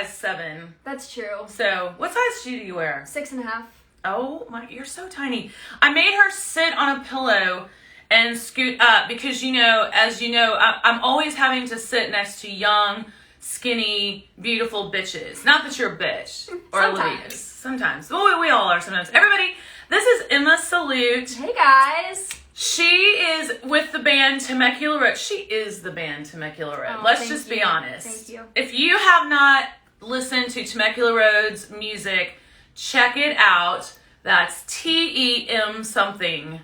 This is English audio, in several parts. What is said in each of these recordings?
size 7. That's true. So, what size shoe do you wear? 6.5. Oh my, you're so tiny. I made her sit on a pillow and scoot up because, you know, as you know, I'm always having to sit next to young, skinny, beautiful bitches. Not that you're a bitch. Or Sometimes. Sometimes. Well, we all are sometimes. Everybody, this is Emma Salute. Hey, guys. She is with the band Temecula Road. She is the band Temecula Road. Oh, Let's just be honest. Thank you. If you have not listened to Temecula Road's music, check it out. That's TEM something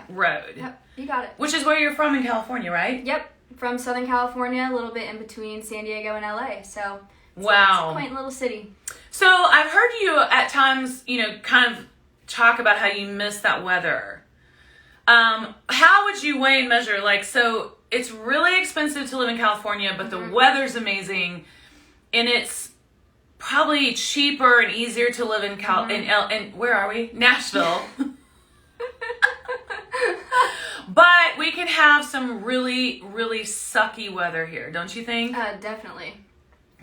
Road. Yep, you got it. Which is where you're from in California, right? Yep, from Southern California, a little bit in between San Diego and LA. So, it's wow. a quaint little city. So, I've heard you at times, you know, kind of talk about how you miss that weather. How would you weigh and measure? Like, so it's really expensive to live in California, but the weather's amazing, and it's probably cheaper and easier to live in in where are we? Nashville. But we can have some really, really sucky weather here, don't you think? Definitely.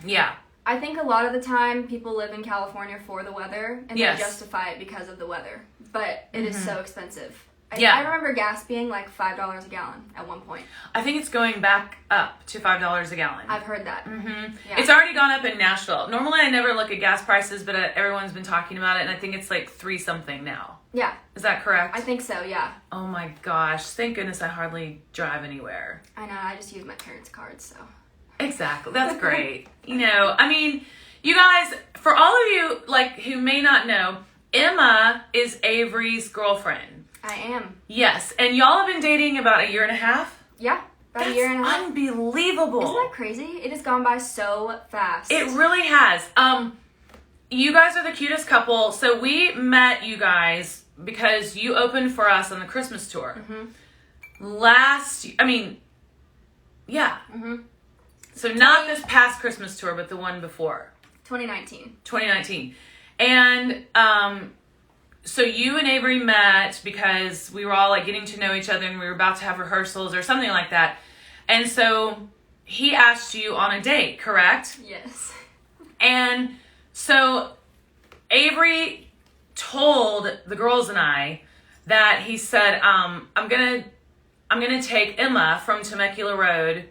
Yeah. I think a lot of the time people live in California for the weather, and Yes. they justify it because of the weather. But it is so expensive. Yeah. I remember gas being like $5 a gallon at one point. I think it's going back up to $5 a gallon. I've heard that. Mm-hmm. Yeah. It's already gone up in Nashville. Normally I never look at gas prices, but everyone's been talking about it, and I think it's like 3 something now. Yeah. Is that correct? I think so, yeah. Oh my gosh. Thank goodness I hardly drive anywhere. I know, I just use my parents' cards, so. Exactly. That's great. You know, I mean, you guys, for all of you like who may not know, Emma is Avery's girlfriend. I am. Yes, and y'all have been dating about a year and a half? Yeah, about a year and a half. Unbelievable. Isn't that crazy? It has gone by so fast. It really has. You guys are the cutest couple. So we met you guys because you opened for us on the Christmas tour. Yeah. So not this past Christmas tour, but the one before. 2019. And so you and Avery met because we were all like getting to know each other and we were about to have rehearsals or something like that. And so he asked you on a date, correct? Yes. And so Avery told the girls and I that he said, I'm gonna take Emma from Temecula Road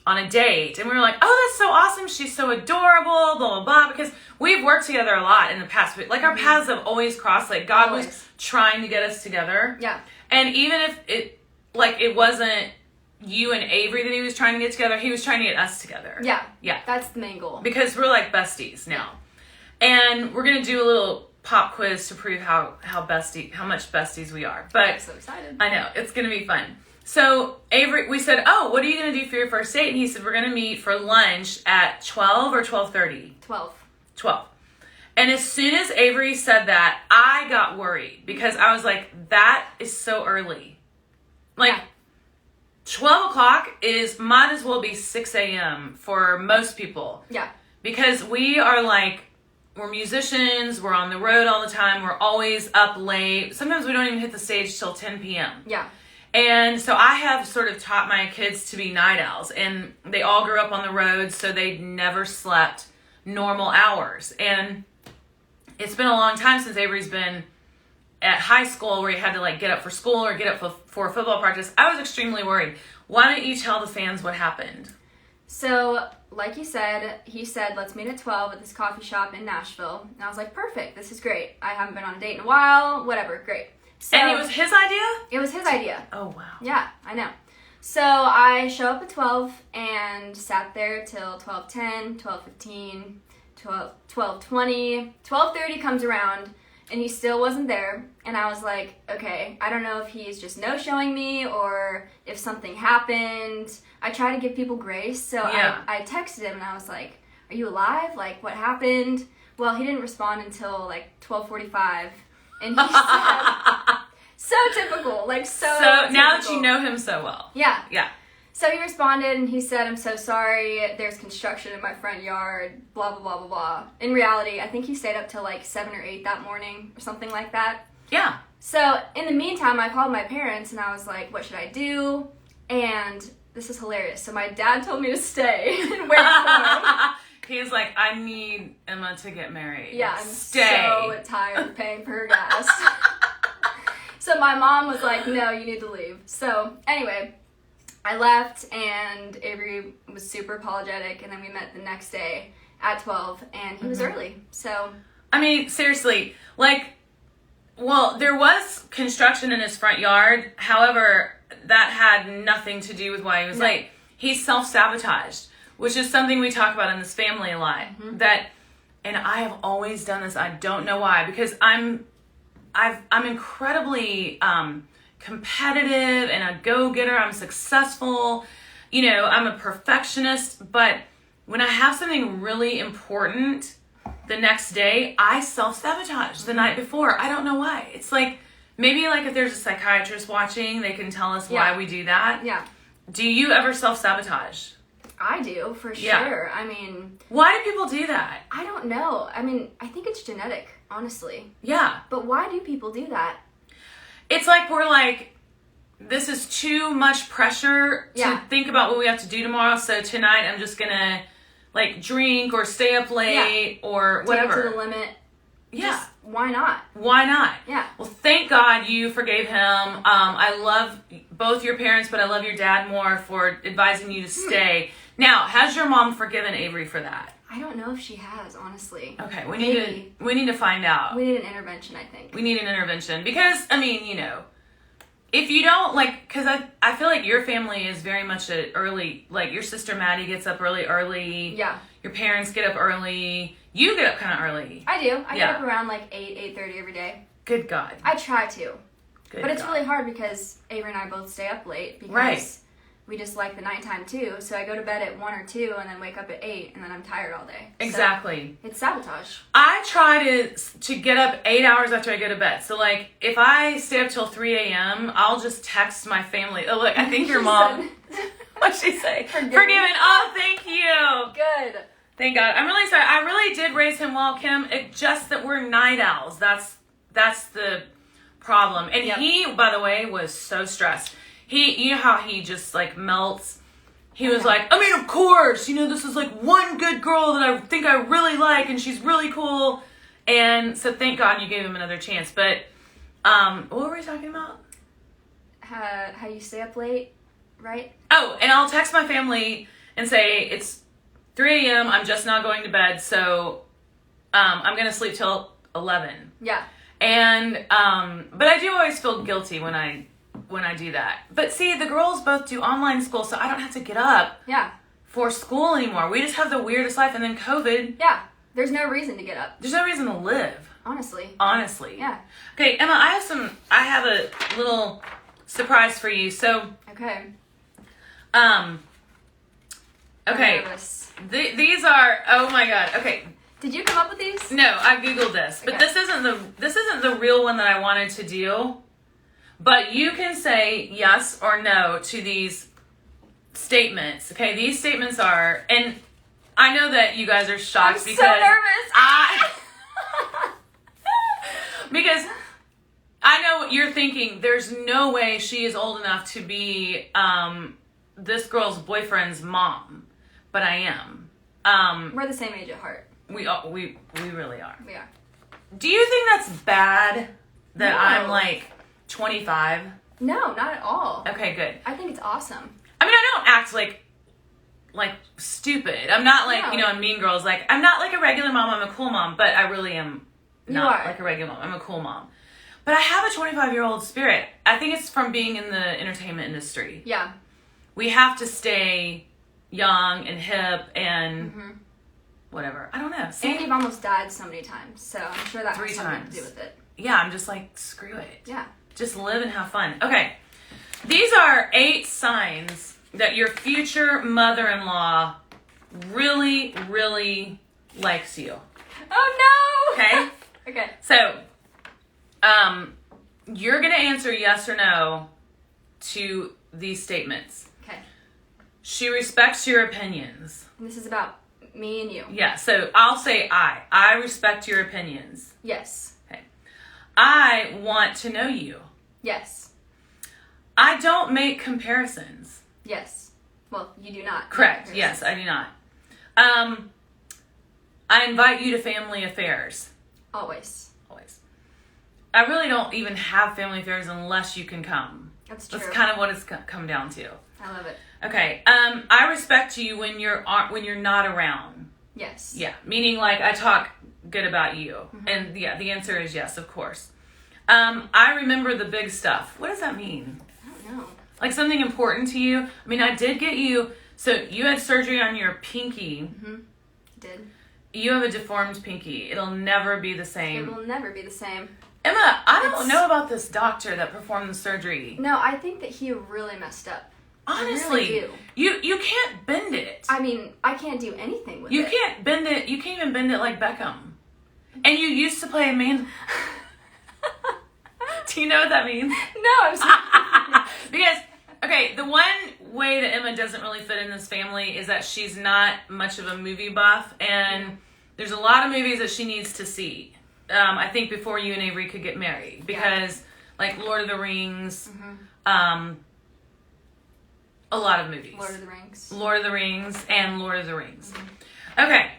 on a date. And we were like, oh, that's so awesome. She's so adorable, blah, blah, blah. Because we've worked together a lot in the past. Like, our paths have always crossed. Like, God was trying to get us together. Yeah. And even if it wasn't you and Avery that he was trying to get together, he was trying to get us together. Yeah. Yeah. That's the main goal. Because we're like besties now. And we're going to do a little pop quiz to prove how much besties we are. But I'm so excited. I know. It's going to be fun. So Avery, we said, oh, what are you going to do for your first date? And he said, we're going to meet for lunch at 12 or 12:30? 12. And as soon as Avery said that, I got worried because I was like, that is so early. Like, 12 o'clock might as well be 6 a.m. for most people. Yeah. Because we're musicians, we're on the road all the time, we're always up late. Sometimes we don't even hit the stage till 10 p.m. Yeah. And so I have sort of taught my kids to be night owls, and they all grew up on the road, so they never slept normal hours. And it's been a long time since Avery's been at high school where he had to like get up for school or get up for football practice. I was extremely worried. Why don't you tell the fans what happened? So, like you said, he said, let's meet at 12 at this coffee shop in Nashville. And I was like, perfect, this is great. I haven't been on a date in a while, whatever, great. So, And it was his idea? It was his idea. Oh, wow. Yeah, I know. So I show up at 12 and sat there till 12:10, 12:15, 12:20. 12:30 comes around and he still wasn't there. And I was like, okay, I don't know if he's just no-showing me or if something happened. I try to give people grace. So I texted him and I was like, are you alive? Like, what happened? Well, he didn't respond until like 12:45. And he said, so typical, like so typical. Now that you know him so well. Yeah. Yeah. So he responded and he said, I'm so sorry, there's construction in my front yard, blah, blah, blah, blah, blah. In reality, I think he stayed up till like 7 or 8 that morning or something like that. Yeah. So in the meantime, I called my parents and I was like, what should I do? And this is hilarious. So my dad told me to stay and wait for him. He was like, I need Emma to get married. Yeah, I'm Stay. so tired of paying for her gas. So my mom was like, no, you need to leave. So anyway, I left, and Avery was super apologetic, and then we met the next day at 12, and he was early. So I mean, seriously, like, well, there was construction in his front yard. However, that had nothing to do with why he was late. He self-sabotaged, which is something we talk about in this family a lot. That, and I have always done this. I don't know why, because I'm incredibly competitive and a go-getter. I'm successful. You know, I'm a perfectionist. But when I have something really important the next day, I self-sabotage the night before. I don't know why. It's like, maybe like if there's a psychiatrist watching, they can tell us why we do that. yeah, Do you ever self-sabotage? I do, for sure. Yeah. I mean, Why do people do that? I don't know. I mean, I think it's genetic, honestly. Yeah. But why do people do that? It's like we're like, this is too much pressure to think about what we have to do tomorrow, so tonight I'm just gonna like drink or stay up late or whatever. Take it to the limit. Yeah. Just, why not? Why not? Yeah. Well, thank God you forgave him. I love both your parents, but I love your dad more for advising you to stay. Now, has your mom forgiven Avery for that? I don't know if she has, honestly. Okay, we Maybe. need to find out. We need an intervention, I think. We need an intervention because, I mean, you know, if you don't, like, because I feel like your family is very much an early, like, your sister Maddie gets up early. Yeah. Your parents get up early. You get up kind of early. I do. I get up around like 8:30 every day. Good God. I try to. Good But it's God. really hard because Avery and I both stay up late because we just like the nighttime too. So I go to bed at 1 or 2 and then wake up at 8 and then I'm tired all day. Exactly. So it's sabotage. I try to get up 8 hours after I go to bed. So, like, if I stay up till 3 a.m., I'll just text my family. Oh, look, I think your mom... What'd she say? Forgiven. Oh, thank you. Good. Thank God. I'm really sorry. I really did raise him well, Kim. It's just that we're night owls. That's the problem. And he, by the way, was so stressed. You know how he just, like, melts? He was like, I mean, of course, you know, this is, like, one good girl that I think I really like, and she's really cool. And so thank God you gave him another chance. But what were we talking about? How you stay up late, right? Oh, and I'll text my family and say, it's 3 a.m., I'm just now going to bed, so I'm going to sleep till 11. Yeah. And, but I do always feel guilty when I do that. But see, the girls both do online school, so I don't have to get up for school anymore. We just have the weirdest life, and then COVID. Yeah. There's no reason to get up. There's no reason to live. Honestly. Yeah. Okay, Emma, I have a little surprise for you. So. Okay. Okay. These are, oh my God. Okay. Did you come up with these? No, I Googled this, but this isn't the real one that I wanted to do. But you can say yes or no to these statements. Okay, these statements are, and I know that you guys are shocked because so nervous. Because I know what you're thinking. There's no way she is old enough to be this girl's boyfriend's mom, but I am. We're the same age at heart. We really are. We are. Do you think that's bad that No. I'm like 25? No, not at all. Okay, good. I think it's awesome. I mean, I don't act like stupid. I'm not like, you know, in Mean Girls, like, I'm not like a regular mom, I'm a cool mom, but I really am not like a regular mom. I'm a cool mom. But I have a 25-year-old spirit. I think it's from being in the entertainment industry. Yeah. We have to stay young and hip and whatever. I don't know. See? And you've almost died so many times, so I'm sure that 3 has something times. to do with it. Yeah, I'm just like, screw it. Yeah. Just live and have fun. Okay. These are 8 signs that your future mother-in-law really, really likes you. Oh, no! Okay? Okay. So, you're going to answer yes or no to these statements. Okay. She respects your opinions. And this is about me and you. Yeah, so I'll say I. I respect your opinions. Yes. Okay. I want to know you. Yes. I don't make comparisons. Yes. Well, you do not. Correct. Yes, I do not. I invite you to family affairs. Always. Always. I really don't even have family affairs unless you can come. That's true. That's kind of what it's come down to. I love it. Okay. I respect you when you're not around. Yes. Yeah. Meaning, like, I talk good about you, and yeah, the answer is yes, of course. I remember the big stuff. What does that mean? I don't know. Like something important to you? I mean, I did get you. So you had surgery on your pinky. Did. You have a deformed pinky. It'll never be the same. It will never be the same. Emma, I don't know about this doctor that performed the surgery. No, I think that he really messed up. Honestly, I really do. You can't bend it. I mean, I can't do anything with it. You can't bend it. You can't even bend it like Beckham. And you used to play a man. Do you know what that means? No, I'm sorry. Because, okay, the one way that Emma doesn't really fit in this family is that she's not much of a movie buff, and there's a lot of movies that she needs to see. I think before you and Avery could get married, because like Lord of the Rings, a lot of movies. Lord of the Rings. Lord of the Rings and Lord of the Rings. Okay.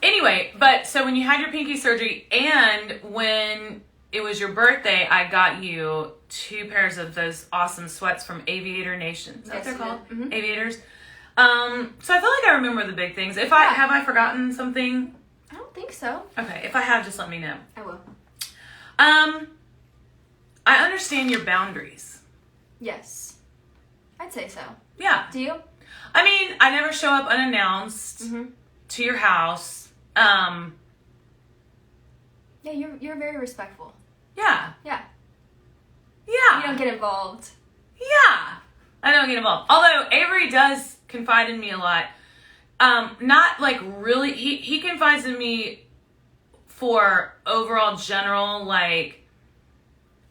Anyway, but so when you had your pinky surgery and when it was your birthday, I got you 2 pairs of those awesome sweats from Aviator Nation. Is that what they're called? Aviators. So I feel like I remember the big things. Have I forgotten something? I don't think so. Okay, if I have, just let me know. I will. I understand your boundaries. Yes. I'd say so. Yeah. Do you? I mean, I never show up unannounced to your house. Yeah, you're very respectful. Yeah. Yeah. Yeah. You don't get involved. Yeah. I don't get involved. Although Avery does confide in me a lot. Not like really, he confides in me for overall general, like,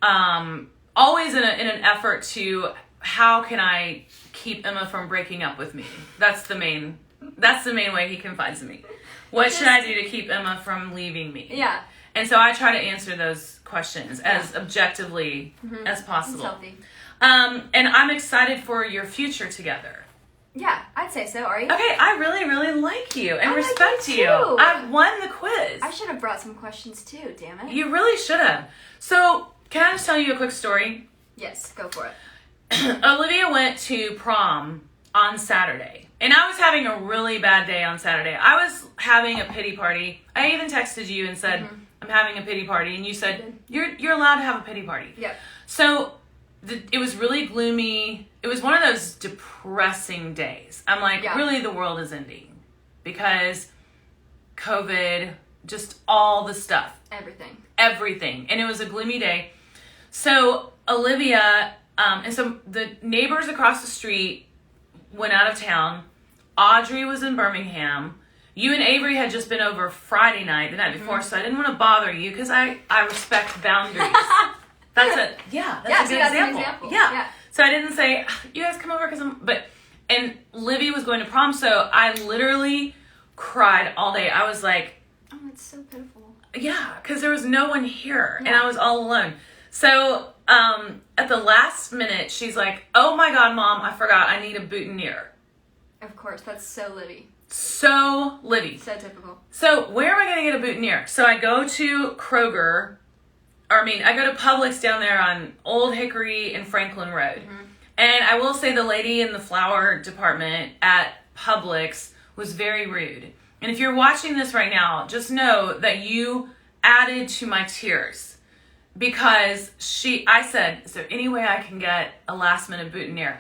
always in an effort to, how can I keep Emma from breaking up with me? That's the main way he confides in me. What should I do to keep Emma from leaving me? Yeah. And so I try to answer those questions as objectively as possible. That's healthy. And I'm excited for your future together. Yeah, I'd say so. Are you? Okay, I really, really like you and I like respect you you. too. I won the quiz. I should have brought some questions too, damn it. You really should have. So, can I just tell you a quick story? Yes, go for it. Olivia went to prom on Saturday. And I was having a really bad day on Saturday. I was having a pity party. I even texted you and said, I'm having a pity party. And you said, you're allowed to have a pity party. Yep. So, it was really gloomy. It was one of those depressing days. I'm like, really, the world is ending. Because COVID, just all the stuff. Everything. And it was a gloomy day. So, Olivia, and so the neighbors across the street went out of town. Audrey was in Birmingham. You and Avery had just been over Friday night, the night before, so I didn't want to bother you because I respect boundaries. That's a good example. Yeah. So I didn't say, you guys come over because and Libby was going to prom, so I literally cried all day. I was like, oh, it's so pitiful. Yeah, because there was no one here and I was all alone. So at the last minute, she's like, oh my God, Mom, I forgot. I need a boutonniere. Of course, that's so Libby. So Libby. So typical. So where am I going to get a boutonniere? So I go to Kroger. I go to Publix down there on Old Hickory and Franklin Road. And I will say the lady in the flower department at Publix was very rude. And if you're watching this right now, just know that you added to my tears. Because I said, is there any way I can get a last minute boutonniere?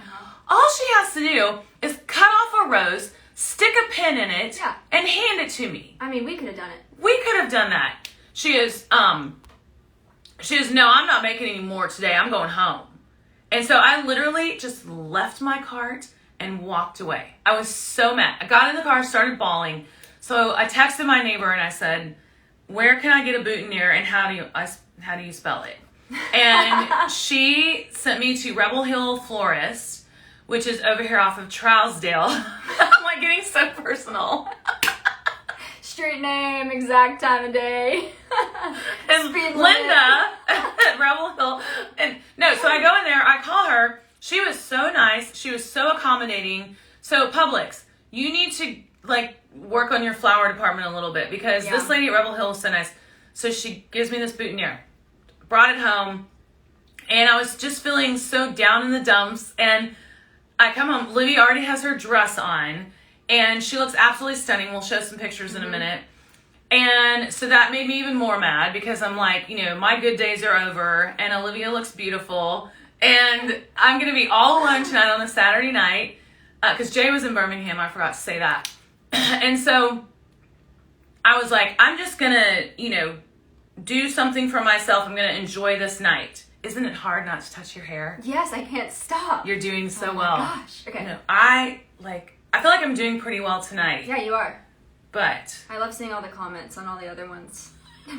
All she has to do is cut off a rose, stick a pin in it, and hand it to me. I mean, we could have done it. We could have done that. She is, no, I'm not making any more today. I'm going home. And so I literally just left my cart and walked away. I was so mad. I got in the car, started bawling. So I texted my neighbor and I said, where can I get a boutonniere and how do you spell it? And she sent me to Rebel Hill Florist, which is over here off of Trousdale. I'm like getting so personal. Street name, exact time of day. And Linda at Rebel Hill. And no, so I go in there, I call her. She was so nice. She was so accommodating. So Publix, you need to work on your flower department a little bit because Yeah. this lady at Rebel Hill is so nice. So she gives me this boutonniere, brought it home, and I was just feeling so down in the dumps. And I come home, Libby already has her dress on, and she looks absolutely stunning. We'll show some pictures in a minute. And so that made me even more mad because I'm like, you know, my good days are over, and Olivia looks beautiful, and I'm going to be all alone tonight on a Saturday night because Jay was in Birmingham. I forgot to say that. And so I was like, I'm just going to, you know, do something for myself. I'm going to enjoy this night. Isn't it hard not to touch your hair? Yes, I can't stop. You're doing so oh well. My gosh. Okay. You know, I feel like I'm doing pretty well tonight. Yeah, you are. But I love seeing all the comments on all the other ones.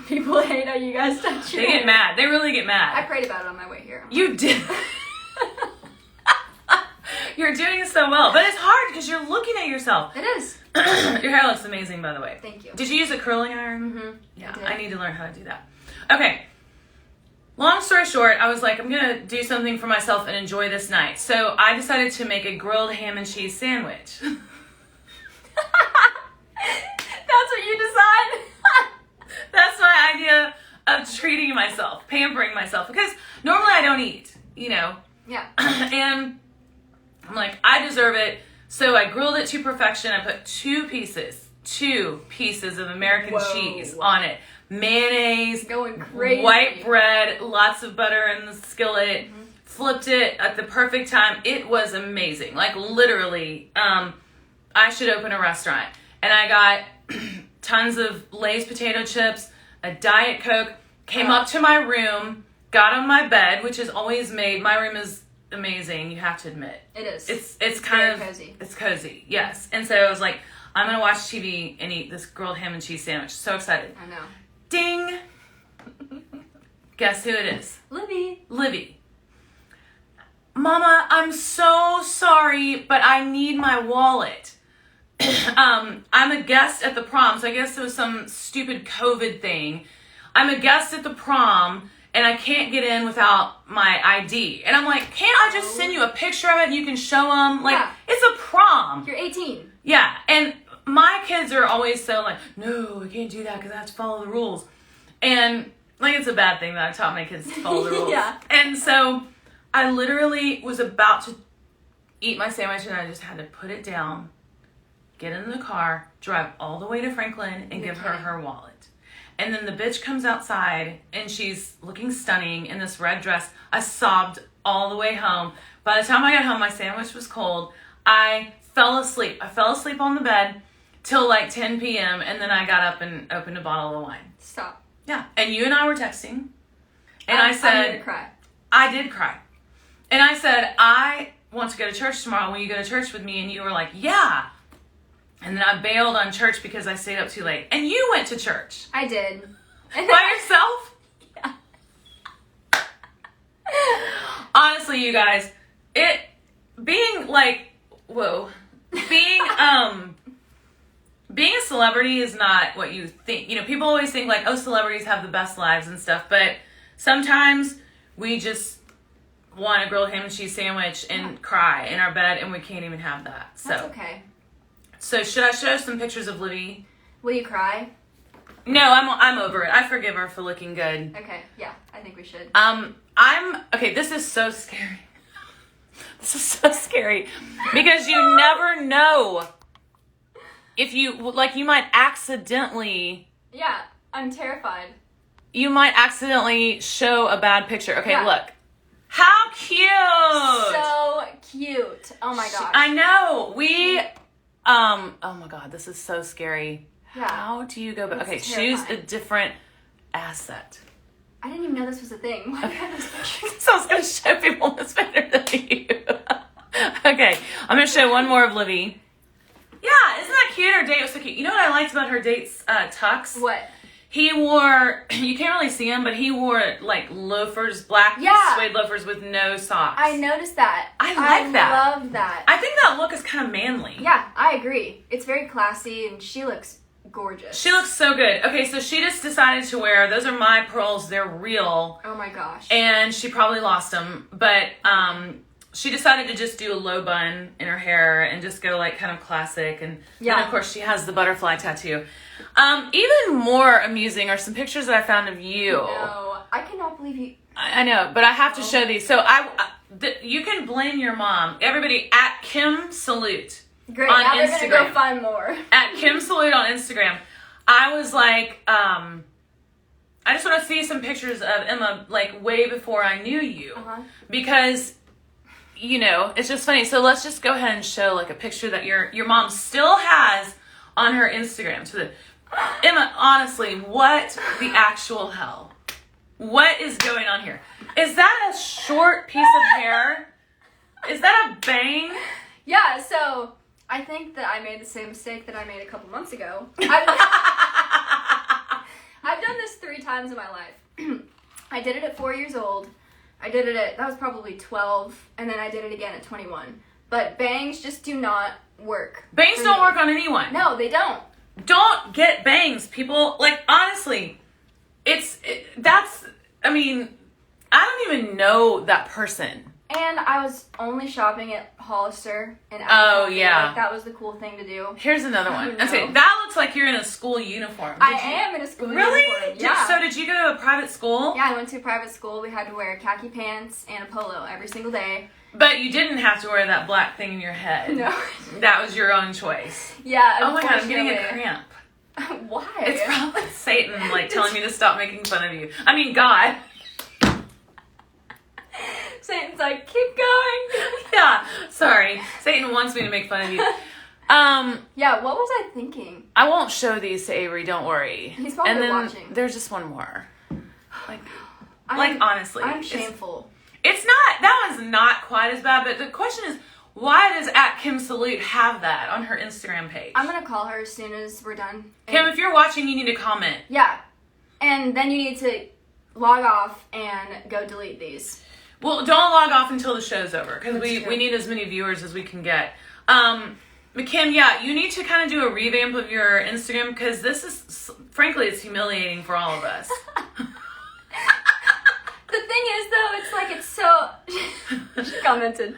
People hate how you guys touch your they hair. get mad. They really get mad. I prayed about it on my way here. You did. You're doing so well. But it's hard because you're looking at yourself. It is. Your hair looks amazing, by the way. Thank you. Did you use a curling iron? Mm-hmm. Yeah, I need to learn how to do that. Okay. Long story short, I was like, I'm going to do something for myself and enjoy this night. So I decided to make a grilled ham and cheese sandwich. That's what you decide? That's my idea of treating myself, pampering myself. Because normally I don't eat, you know. Yeah. And I'm like, I deserve it. So I grilled it to perfection. I put two pieces of American cheese on it. Mayonnaise, going crazy. White bread, lots of butter in the skillet. Mm-hmm. Flipped it at the perfect time. It was amazing. Like literally, I should open a restaurant. And I got tons of Lay's potato chips, a Diet Coke, came up to my room, got on my bed, which is always made. My room is amazing, you have to admit. It is. It's kind of cozy. It's cozy, yes. And so I was like, I'm gonna watch TV and eat this grilled ham and cheese sandwich. So excited. I know. Ding! Guess who it is? Libby. Mama, I'm so sorry, but I need my wallet. I'm a guest at the prom, so I guess it was some stupid COVID thing. I'm a guest at the prom, and I can't get in without my ID. And I'm like, can't I just send you a picture of it and you can show them? Like, Yeah. It's a prom. You're 18. Yeah, and my kids are always so like, no, I can't do that because I have to follow the rules. And, like, it's a bad thing that I taught my kids to follow the rules. Yeah. And so I literally was about to eat my sandwich, and I just had to put it down, get in the car, drive all the way to Franklin, and give her her wallet. And then the bitch comes outside, and she's looking stunning in this red dress. I sobbed all the way home. By the time I got home, my sandwich was cold. I fell asleep. I fell asleep on the bed till like 10 p.m., and then I got up and opened a bottle of wine. Stop. Yeah. And you and I were texting, and I said... I'm gonna cry. I did cry. And I said, I want to go to church tomorrow. Will you go to church with me? And you were like, yeah. And then I bailed on church because I stayed up too late. And you went to church. I did. By yourself? Yeah. Honestly, you guys, being a celebrity is not what you think. You know, people always think like, oh, celebrities have the best lives and stuff. But sometimes we just want a grilled ham and cheese sandwich and cry in our bed, and we can't even have that. So. That's okay. So should I show some pictures of Libby? Will you cry? No, I'm over it. I forgive her for looking good. Okay, yeah, I think we should. Okay, this is so scary. This is so scary because you never know if you might accidentally. Yeah, I'm terrified. You might accidentally show a bad picture. Okay, Yeah. Look. How cute! So cute. Oh my gosh. I know. Oh my god, this is so scary. Yeah. How do you go back? Okay, terrifying. choose a different asset. I didn't even know this was a thing. Why do I have this picture? So I was going to show people this better than you. Okay, I'm going to show one more of Libby. Yeah, isn't that cute? Her date was so cute. You know what I liked about her date's tux? What? He wore, you can't really see him, but he wore like loafers, black suede loafers with no socks. I noticed that. I like that. I love that. I think that look is kind of manly. Yeah, I agree. It's very classy, and she looks gorgeous. She looks so good. Okay, so she just decided to wear, those are my pearls, they're real. Oh my gosh. And she probably lost them, but she decided to just do a low bun in her hair and just go like kind of classic. And then of course she has the butterfly tattoo. Even more amusing are some pictures that I found of you. No, I cannot believe you. I know, but I have to show these. So you can blame your mom. Everybody at Kim Salute. Great, on now Instagram. they're gonna go find more. At Kim Salute on Instagram. I was like, I just want to see some pictures of Emma like way before I knew you. Because, you know, it's just funny. So let's just go ahead and show like a picture that your mom still has on her Instagram. So Emma, honestly, what the actual hell? What is going on here? Is that a short piece of hair? Is that a bang? Yeah, so I think that I made the same mistake that I made a couple months ago. I've done this 3 times in my life. I did it at 4 years old. I did it that was probably 12, and then I did it again at 21. But bangs just do not work. Bangs don't work on anyone. No, they don't. Don't get bangs, people. Like, honestly, I mean, I don't even know that person. And I was only shopping at Hollister and Oh, yeah. Like, that was the cool thing to do. Here's another one. No. Okay, that looks like you're in a school uniform. I am in a school uniform. Really? Yeah. So did you go to a private school? Yeah, I went to a private school. We had to wear khaki pants and a polo every single day. But you didn't have to wear that black thing in your head. No. That was your own choice. Yeah, oh my God, I'm getting a cramp. Why? It's probably Satan, like, telling me to stop making fun of you. I mean, God. Satan's like, keep going. Yeah, sorry. Satan wants me to make fun of you. Yeah, what was I thinking? I won't show these to Avery, don't worry. He's probably and then watching. There's just one more. Like honestly. I'm shameful. It's not, that one's not quite as bad, but the question is, why does at Kim Salute have that on her Instagram page? I'm going to call her as soon as we're done. Kim, if you're watching, you need to comment. Yeah. And then you need to log off and go delete these. Well, don't log off until the show's over, because That's we need as many viewers as we can get. But Kim, yeah, you need to kind of do a revamp of your Instagram, because this is, frankly, it's humiliating for all of us. The thing is, though, it's like it's so... She commented.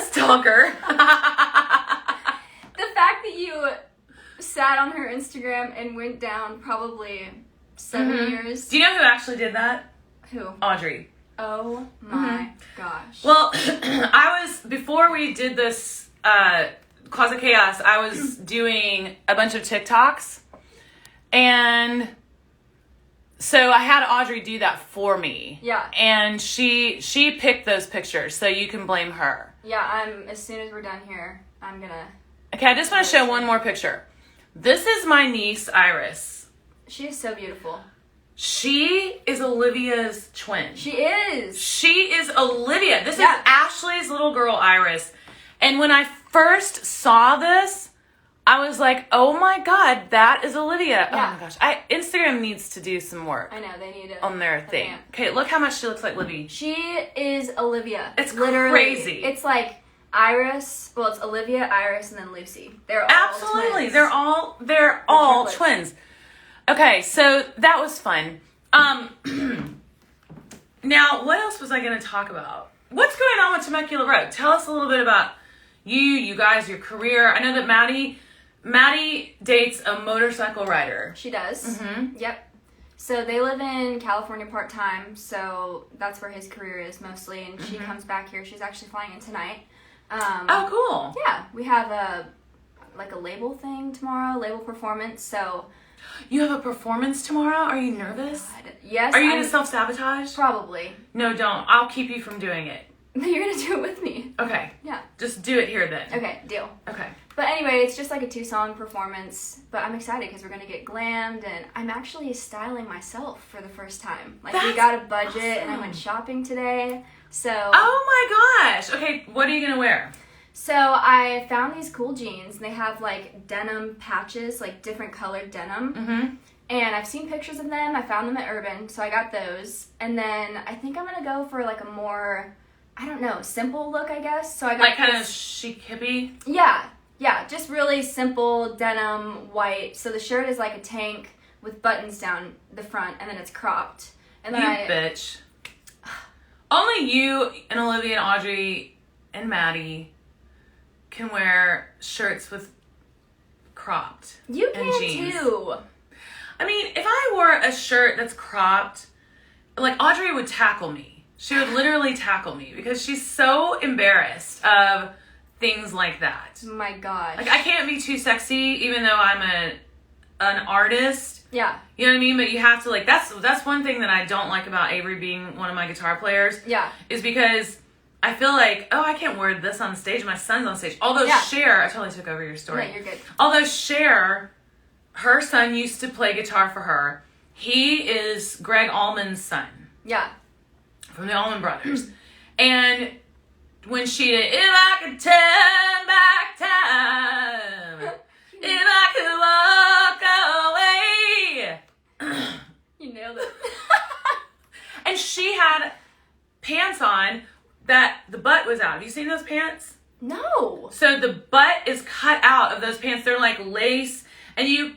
Stalker. The fact that you sat on her Instagram and went down probably 7 years. Do you know who actually did that? Who? Audrey. Oh my gosh. Well, before we did this Closet Chaos, I was doing a bunch of TikToks. And so I had Audrey do that for me. Yeah. And she picked those pictures, so you can blame her. Yeah, as soon as we're done here, I'm gonna... Okay, I just want to show one more picture. This is my niece, Iris. She is so beautiful. She is Olivia's twin. She is. She is Olivia. This is Ashley's little girl, Iris. And when I first saw this, I was like, oh my God, that is Olivia. Yeah. Oh my gosh. Instagram needs to do some work. I know, they need it. On their thing. Okay, look how much she looks like Libby. She is Olivia. It's literally crazy. It's like Iris, well, it's Olivia, Iris, and then Lucy. They're all Absolutely. twins. They're all twins. Okay, so that was fun. Now, what else was I going to talk about? What's going on with Temecula Road? Tell us a little bit about you guys, your career. I know that Maddie dates a motorcycle rider. She does. Mm-hmm. Yep. So they live in California part-time, so that's where his career is mostly, and she comes back here. She's actually flying in tonight. Oh, cool. Yeah, we have a label thing tomorrow, label performance, so... You have a performance tomorrow? Are you nervous? God. Yes. Are you going to self-sabotage? Probably. No, don't. I'll keep you from doing it. You're going to do it with me. Okay. Yeah. Just do it here then. Okay, deal. Okay. But anyway, it's just like a 2-song performance, but I'm excited because we're going to get glammed, and I'm actually styling myself for the first time. Like, we got a budget, and I went shopping today, so... Oh my gosh! Okay, what are you going to wear? So I found these cool jeans, and they have like denim patches, like different colored denim. Mm-hmm. And I've seen pictures of them. I found them at Urban, so I got those. And then I think I'm gonna go for like a more, I don't know, simple look, I guess. So I got like kind of chic hippie. Yeah, just really simple denim white. So the shirt is like a tank with buttons down the front, and then it's cropped. And then bitch. Only you and Olivia and Audrey and Maddie can wear shirts with cropped. You and can jeans. too. I mean, if I wore a shirt that's cropped, like Audrey would tackle me. She would literally tackle me because she's so embarrassed of things like that. My gosh. Like, I can't be too sexy even though I'm an artist. Yeah. You know what I mean? But you have to, like, that's one thing that I don't like about Avery being one of my guitar players. Yeah. Is because I feel like, oh, I can't wear this on stage. My son's on stage. Although Cher, I totally took over your story. Yeah, you're good. Although Cher, her son used to play guitar for her. He is Greg Allman's son. Yeah. From the Allman Brothers. And when she did, if I could turn back time, if I could walk away. You nailed it. And she had pants on that the butt was out. Have you seen those pants? No. So the butt is cut out of those pants. They're like lace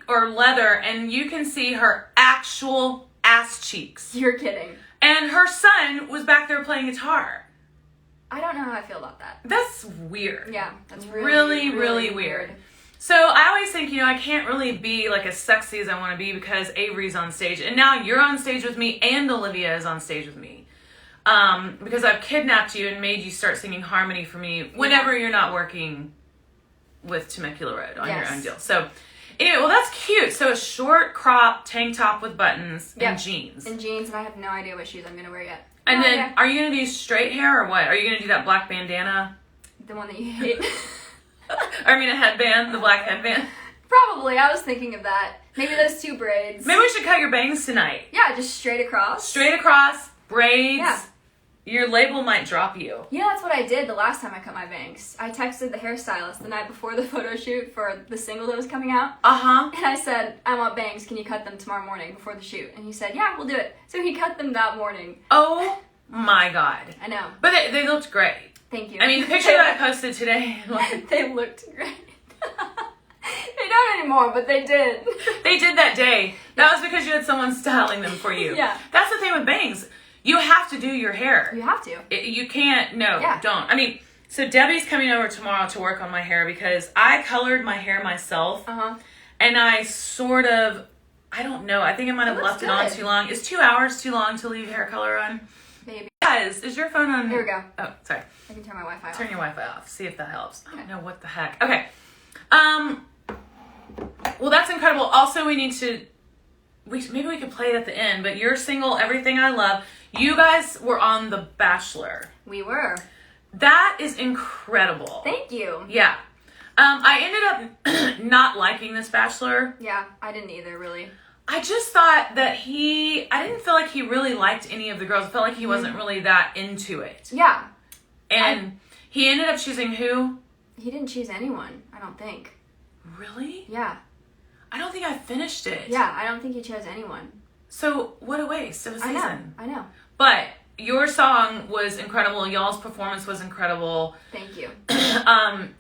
or leather, and you can see her actual ass cheeks. You're kidding. And her son was back there playing guitar. I don't know how I feel about that. That's weird. Yeah, that's really weird. So I always think, I can't really be like as sexy as I want to be because Avery's on stage. And now you're on stage with me and Olivia is on stage with me. Because I've kidnapped you and made you start singing harmony for me whenever you're not working with Temecula Road on your own deal. So anyway, well, that's cute. So a short crop tank top with buttons and jeans. And jeans, and I have no idea what shoes I'm going to wear yet. And then, are you going to do straight hair or what? Are you going to do that black bandana? The one that you hate. I mean, a headband, the black headband. Probably. I was thinking of that. Maybe those 2 braids. Maybe we should cut your bangs tonight. Yeah, just straight across. Straight across, braids. Yeah. Your label might drop you. You know, that's what I did the last time I cut my bangs. I texted the hairstylist the night before the photo shoot for the single that was coming out. Uh-huh. And I said, I want bangs. Can you cut them tomorrow morning before the shoot? And he said, yeah, we'll do it. So he cut them that morning. Oh, my God. I know. But they looked great. Thank you. I mean, the picture that I posted today. They looked great. They don't anymore, but they did. They did that day. That was because you had someone styling them for you. Yeah. That's the thing with bangs. You have to do your hair. You have to. You can't, don't. I mean, so Debbie's coming over tomorrow to work on my hair because I colored my hair myself. Uh-huh. And I sort of, I don't know, I think I might have left it on too long. Is 2 hours too long to leave hair color on? Maybe. Guys, is your phone on? Here we go. Oh, sorry. I can turn my Wi-Fi off. Turn your Wi-Fi off. See if that helps. Okay. I don't know what the heck. Okay. Well, that's incredible. Also, we need to, maybe we could play it at the end, but your single, Everything I Love, you guys were on The Bachelor. We were. That is incredible. Thank you. Yeah. I ended up not liking this Bachelor. Yeah, I didn't either, really. I just thought that I didn't feel like he really liked any of the girls. I felt like he wasn't really that into it. Yeah. And he ended up choosing who? He didn't choose anyone, I don't think. Really? Yeah. I don't think I finished it. Yeah, I don't think he chose anyone. So, what a waste of a season. I know. But your song was incredible. Y'all's performance was incredible. Thank you.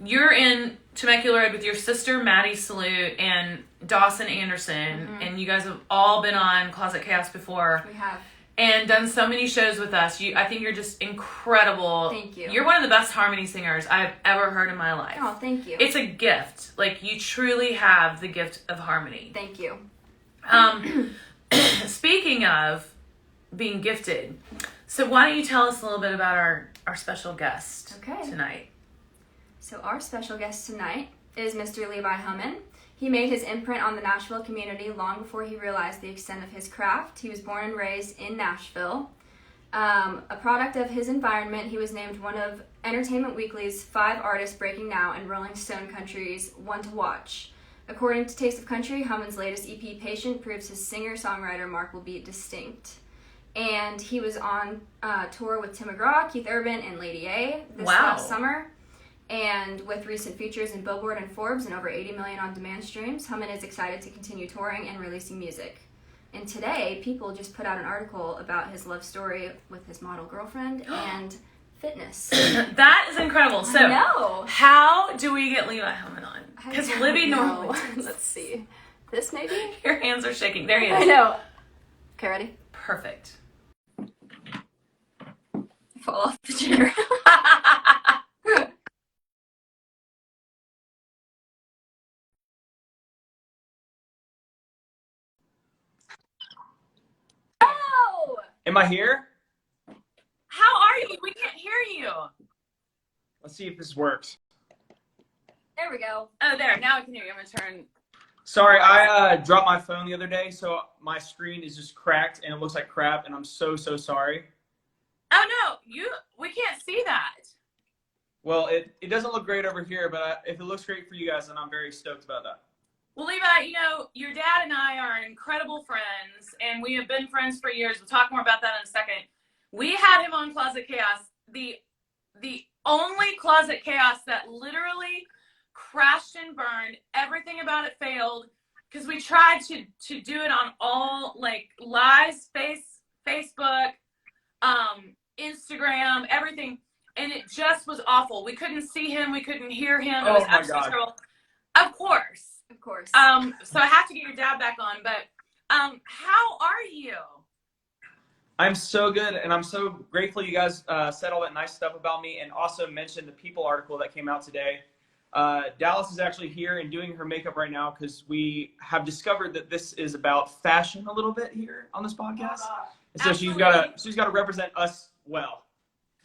You're in Temecula Road with your sister, Maddie Salute, and Dawson Anderson. Mm-hmm. And you guys have all been on Closet Chaos before. We have. And done so many shows with us. I think you're just incredible. Thank you. You're one of the best harmony singers I've ever heard in my life. Oh, thank you. It's a gift. Like, you truly have the gift of harmony. Thank you. Speaking of being gifted, so why don't you tell us a little bit about our special guest tonight? So our special guest tonight is Mr. Levi Hummon. He made his imprint on the Nashville community long before he realized the extent of his craft. He was born and raised in Nashville. A product of his environment, he was named one of Entertainment Weekly's 5 artists breaking now and Rolling Stone Country's One to Watch. According to Taste of Country, Hummon's latest EP, Patient, proves his singer-songwriter mark will be distinct. And he was on tour with Tim McGraw, Keith Urban, and Lady A this last summer. And with recent features in Billboard and Forbes and over 80 million on-demand streams, Hummon is excited to continue touring and releasing music. And today, People just put out an article about his love story with his model girlfriend and fitness. That is incredible. So, I know. How do we get Levi Hummon on? Because Libby normally Let's see. This maybe? Your hands are shaking. There he is. I know. Okay, ready? Perfect. fall off the chair. Oh! Am I here? How are you? We can't hear you. Let's see if this works. There we go. Oh, there. Now I can hear you. I'm going to turn. Sorry, I dropped my phone the other day, so my screen is just cracked and it looks like crap, and I'm so sorry. Oh, no. We can't see that. Well, it doesn't look great over here, but if it looks great for you guys, then I'm very stoked about that. Well, Levi, your dad and I are incredible friends, and we have been friends for years. We'll talk more about that in a second. We had him on Closet Chaos, the only Closet Chaos that literally crashed and burned. Everything about it failed because we tried to do it on all like lives, Facebook, Instagram, everything, and it just was awful. We couldn't see him, we couldn't hear him. It was absolutely terrible. Of course. So I have to get your dad back on, but how are you? I'm so good, and I'm so grateful you guys said all that nice stuff about me, and also mentioned the People article that came out today. Dallas is actually here and doing her makeup right now because we have discovered that this is about fashion a little bit here on this podcast. And so she's gotta represent us well.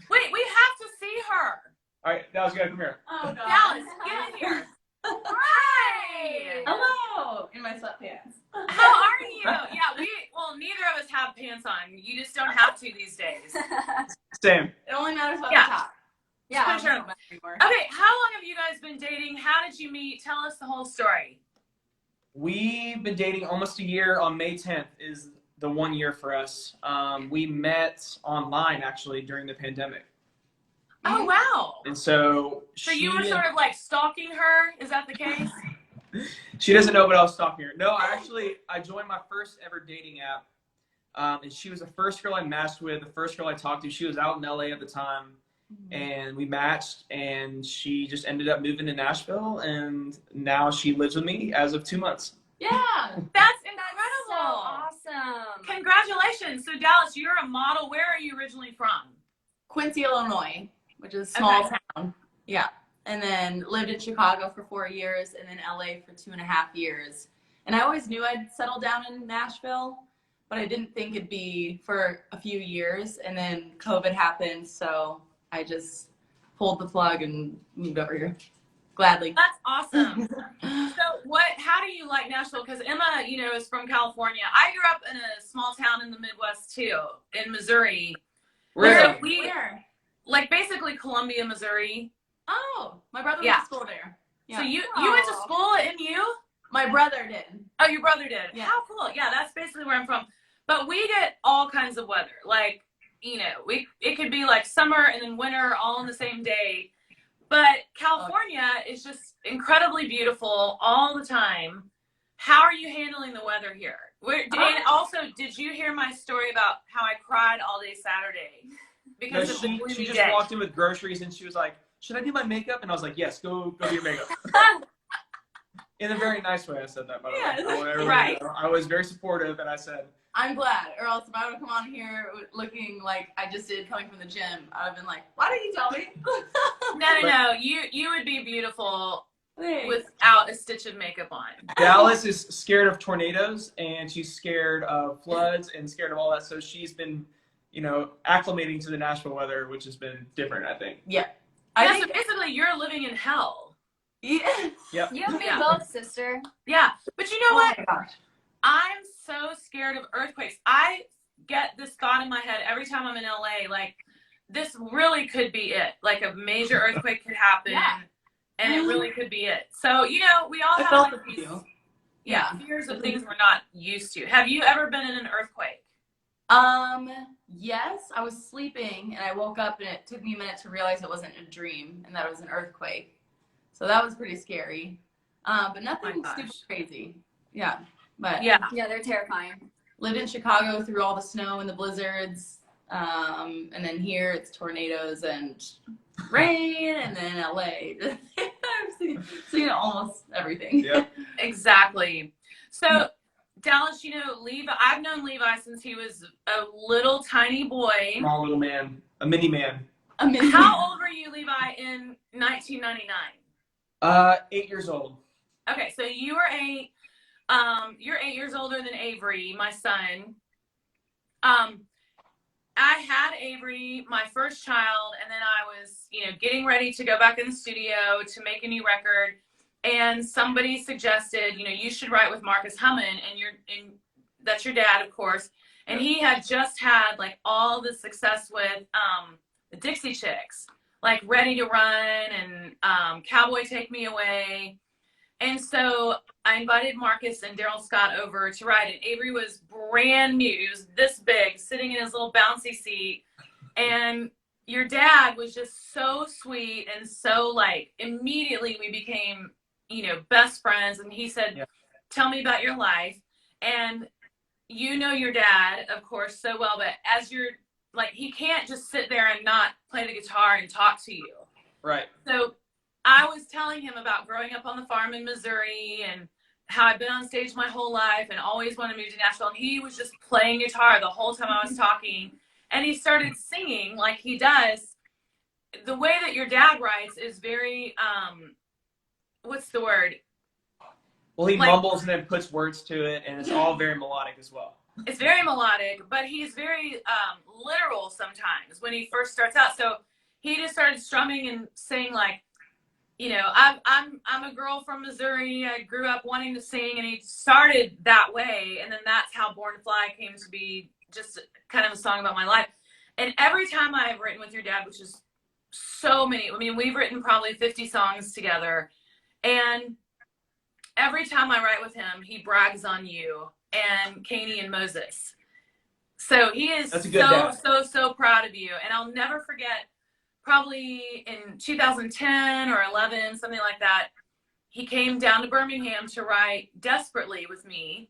Wait, we have to see her. All right, Dallas, you gotta come here. Oh, God. Dallas, get in here. Hi. Hello! In my sweatpants. How are you? Yeah, neither of us have pants on. You just don't have to these days. Same. It only matters about Yeah. the top. Yeah. It doesn't matter anymore. Okay, how long have you guys been dating? How did you meet? Tell us the whole story. We've been dating almost a year. On May 10th is the 1 year for us. We met online actually during the pandemic. Oh, wow. And so You were sort of like stalking her? Is that the case? She doesn't know, but I was stalking her. No, I joined my first ever dating app. And she was the first girl I matched with, the first girl I talked to. She was out in LA at the time. And we matched, and she just ended up moving to Nashville, and now she lives with me as of 2 months. Yeah. That's incredible. So awesome. Congratulations. So, Dallas, you're a model. Where are you originally from? Quincy, Illinois, which is a small town. Yeah. And then lived in Chicago for 4 years, and then LA for 2.5 years. And I always knew I'd settle down in Nashville, but I didn't think it'd be for a few years. And then COVID happened, so I just pulled the plug and moved over here. Gladly. That's awesome. How do you like Nashville? Because Emma, is from California. I grew up in a small town in the Midwest too, in Missouri. Really? Where? Like basically Columbia, Missouri. Oh, my brother went to school there. Yeah. So you went to school at MU? My brother did. Oh, your brother did. Yeah. How cool. Yeah, that's basically where I'm from. But we get all kinds of weather. Like, it could be like summer and then winter all on the same day. But California is just incredibly beautiful all the time. How are you handling the weather here? And also, did you hear my story about how I cried all day Saturday? Because of the gloomy she just day? walked in with groceries, and she was like, should I do my makeup? And I was like, yes, go do your makeup. In a very nice way, I said that, by the way. Right. I was very supportive, and I said, I'm glad, or else if I would have come on here looking like I just did coming from the gym, I would have been like, why didn't you tell me? No. You would be beautiful without a stitch of makeup on. Dallas is scared of tornadoes, and she's scared of floods and scared of all that. So she's been, acclimating to the Nashville weather, which has been different, I think. Yeah. So basically you're living in hell. Yeah. Yep. You and me both, sister. Yeah. But you know what? Oh my gosh. I'm so scared of earthquakes. I get this thought in my head every time I'm in LA, like, this really could be it. Like, a major earthquake could happen, and it really could be it. So, we all have like these fears of things we're not used to. Have you ever been in an earthquake? Yes, I was sleeping, and I woke up, and it took me a minute to realize it wasn't a dream, and that it was an earthquake. So that was pretty scary. But nothing super crazy. Yeah. But yeah, they're terrifying. Lived in Chicago through all the snow and the blizzards, and then here it's tornadoes and rain, and then LA. I've seen almost everything. Yeah. Exactly. So, Dallas, Levi, I've known Levi since he was a little tiny boy. Small little man. A mini man. A mini. How old were you, Levi, in 1999? 8 years old. Okay, so you were 8. You're 8 years older than Avery, my son. I had Avery, my first child, and then I was, getting ready to go back in the studio to make a new record. And somebody suggested, you should write with Marcus Hummon, and that's your dad, of course. And he had just had like all the success with the Dixie Chicks, like Ready to Run and Cowboy Take Me Away. And so I invited Marcus and Daryl Scott over to write it. Avery was brand new. He was this big, sitting in his little bouncy seat. And your dad was just so sweet and so like immediately we became, best friends. And he said, tell me about your life. And you know your dad, of course, so well, but as you're like, he can't just sit there and not play the guitar and talk to you. Right. So I was telling him about growing up on the farm in Missouri and how I've been on stage my whole life and always wanted to move to Nashville. And he was just playing guitar the whole time I was talking. And he started singing like he does. The way that your dad writes is very, what's the word? Well, he mumbles and then puts words to it, and it's all very melodic as well. It's very melodic, but he's very literal sometimes when he first starts out. So he just started strumming and saying like, I'm a girl from Missouri. I grew up wanting to sing, and he started that way, and then that's how Born to Fly came to be, just kind of a song about my life. And every time I've written with your dad, which is so many, I mean, we've written probably 50 songs together, and every time I write with him, he brags on you and Kanye and Moses. So he is so proud of you, and I'll never forget. Probably in 2010 or 11, something like that, he came down to Birmingham to write Desperately with me.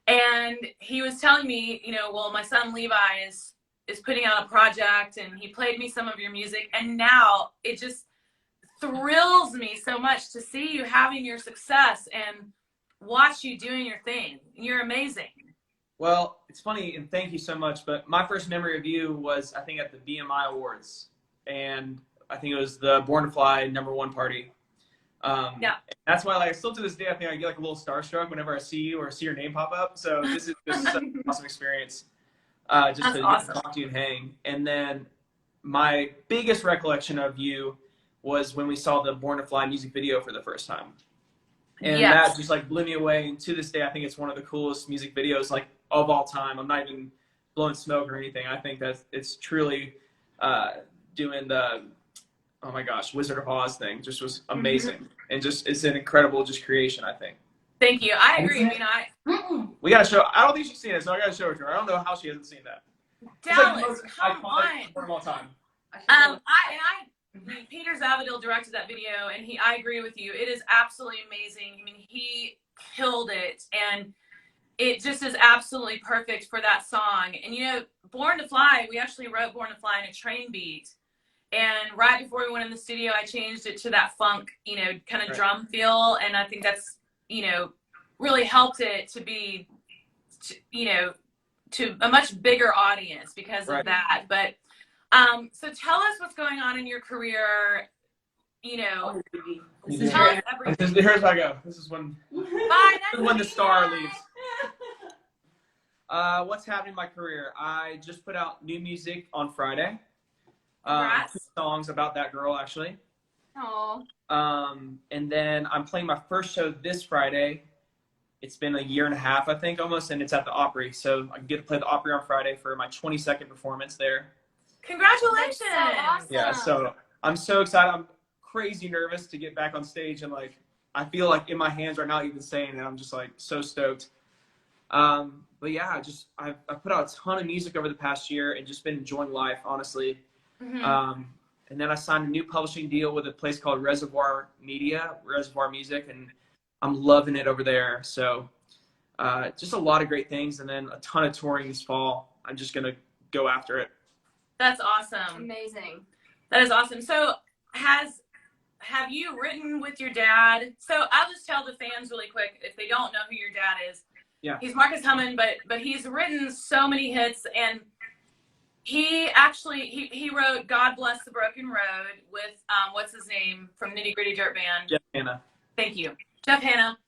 And he was telling me, well, my son Levi is putting out a project, and he played me some of your music. And now it just thrills me so much to see you having your success and watch you doing your thing. You're amazing. Well, it's funny, and thank you so much, but my first memory of you was, I think, at the BMI Awards. And I think it was the Born to Fly #1 party. That's why, like, still to this day, I think I get like a little starstruck whenever I see you or see your name pop up. So this is just such an awesome experience. Just That's to awesome. Talk to you and hang. And then my biggest recollection of you was when we saw the Born to Fly music video for the first time. And that just like blew me away. And to this day, I think it's one of the coolest music videos like of all time. I'm not even blowing smoke or anything. I think that it's truly doing the, oh my gosh, Wizard of Oz thing just was amazing. And just it's an incredible just creation, I think. Thank you. I agree. I mean, we gotta show. I don't think she's seen it, so I gotta show it to her. I don't know how she hasn't seen that. Dallas, come on. Of all time. Peter Zavadil directed that video, and I agree with you. It is absolutely amazing. I mean, he killed it, and it just is absolutely perfect for that song. And Born to Fly, we actually wrote Born to Fly in a train beat. And right before we went in the studio, I changed it to that funk, kind of drum feel. And I think that's, really helped it to be, to a much bigger audience because of that. But so tell us what's going on in your career. Tell us everything. Here's how I go. This is when the star leaves. What's happening in my career? I just put out new music on Friday. 2 songs about that girl, actually. Oh. And then I'm playing my first show this Friday. It's been a year and a half, I think, almost, and it's at the Opry. So I get to play the Opry on Friday for my 22nd performance there. Congratulations! So awesome. Yeah, so I'm so excited. I'm crazy nervous to get back on stage, and like I feel like in my hands right now, even saying it, I'm just like so stoked. But yeah, I put out a ton of music over the past year and just been enjoying life, honestly. And then I signed a new publishing deal with a place called Reservoir Music, and I'm loving it over there. So just a lot of great things, and then a ton of touring this fall. I'm just gonna go after it. That's awesome. Amazing. That is awesome. So have you written with your dad? So I'll just tell the fans really quick, if they don't know who your dad is. Yeah. He's Marcus Hummon, but he's written so many hits, and He actually he wrote "God Bless the Broken Road" with what's his name from Nitty Gritty Dirt Band. Jeff Hanna. Thank you, Jeff Hanna.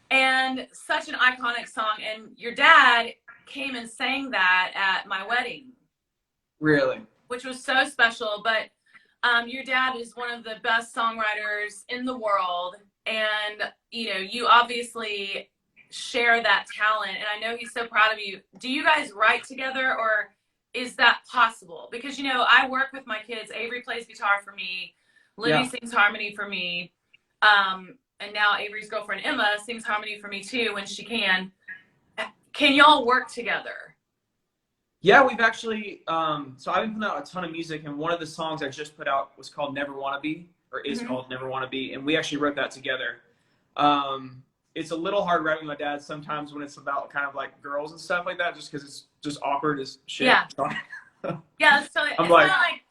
And such an iconic song. And your dad came and sang that at my wedding. Really? Which was so special. But your dad is one of the best songwriters in the world. And, you know, you obviously share that talent. And I know he's so proud of you. Do you guys write together, or is that possible? Because, you know, I work with my kids. Avery plays guitar for me. Libby sings harmony for me. And now Avery's girlfriend Emma sings harmony for me too when she can. Can y'all work together? Yeah, we've actually, so I've been putting out a ton of music, and one of the songs I just put out was called Never Wanna Be, or is called Never Wanna Be, and we actually wrote that together. It's a little hard writing with my dad sometimes when it's about kind of like girls and stuff like that, just because it's just awkward as shit. Yeah. Yeah, so it's kind of like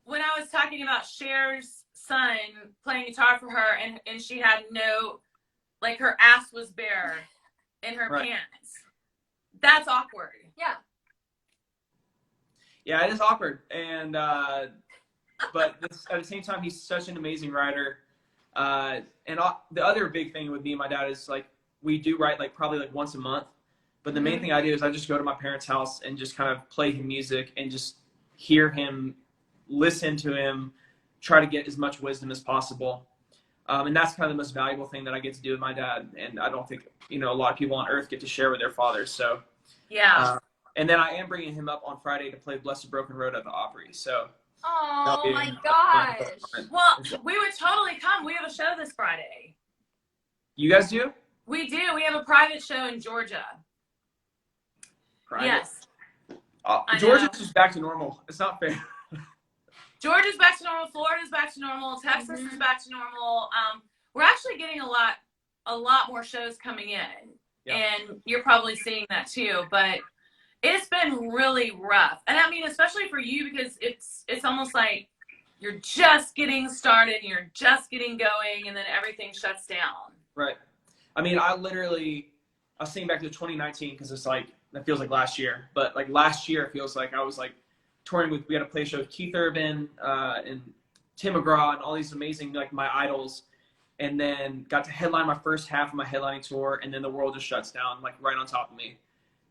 when I was talking about Cher's son playing guitar for her, and she had no, like, her ass was bare in her pants. That's awkward. Yeah. Yeah, it is awkward, and but at the same time, he's such an amazing writer. And the other big thing with me and my dad is, like, we do write like probably like once a month, but the main thing I do is I just go to my parents' house and just kind of play him music and just hear him, listen to him, try to get as much wisdom as possible. And that's kind of the most valuable thing that I get to do with my dad. And I don't think, you know, a lot of people on earth get to share with their fathers. So, yeah. And then I am bringing him up on Friday to play Bless the Broken Road at the Opry. So. Oh my gosh. Well, we would totally come. We have a show this Friday. You guys do? We do. We have a private show in Georgia. Private? Yes. Georgia's just back to normal. It's not fair. Georgia's back to normal. Florida's back to normal. Texas is back to normal. We're actually getting a lot more shows coming in, and you're probably seeing that too. But it's been really rough, and I mean, especially for you, because it's almost like you're just getting started, and you're just getting going, and then everything shuts down. Right. I mean, I was thinking back to 2019 because it's like that feels like last year, but like last year it feels like I was like touring with, we had a play show with Keith Urban and Tim McGraw and all these amazing, like, my idols, and then got to headline my first half of my headlining tour, and then the world just shuts down, like, right on top of me.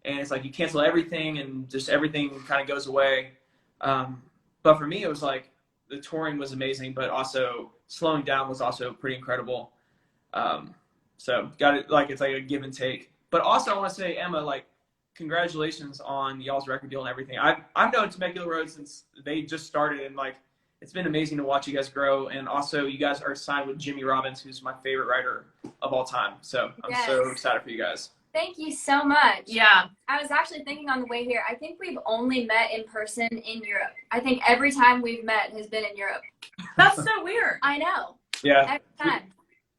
And it's like you cancel everything and just everything kind of goes away. But for me, it was like the touring was amazing, but also slowing down was also pretty incredible. So got it, like, it's like a give and take. But also I want to say, Emma, like, congratulations on y'all's record deal and everything. I've known Temecula Road since they just started, and like it's been amazing to watch you guys grow. And also you guys are signed with Jimmy Robbins, who's my favorite writer of all time. So I'm so excited for you guys. Thank you so much. Yeah. I was actually thinking on the way here, I think we've only met in person in Europe. I think every time we've met has been in Europe. That's so weird. I know. Yeah. Every time.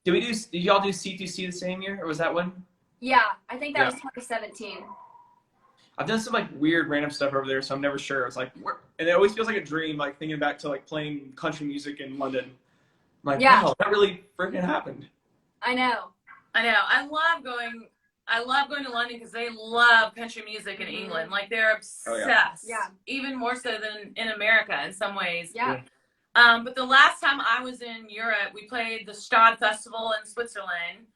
Did y'all do C2C the same year, or was that one? Yeah, I think that was 2017. I've done some like weird random stuff over there, so I'm never sure. It's like, and it always feels like a dream, like thinking back to like playing country music in London. I'm like, wow, that really freaking happened. I know. I love going to London because they love country music in England. Like, they're obsessed. Yeah. Even more so than in America in some ways. Yeah. But the last time I was in Europe, we played the Stade Festival in Switzerland.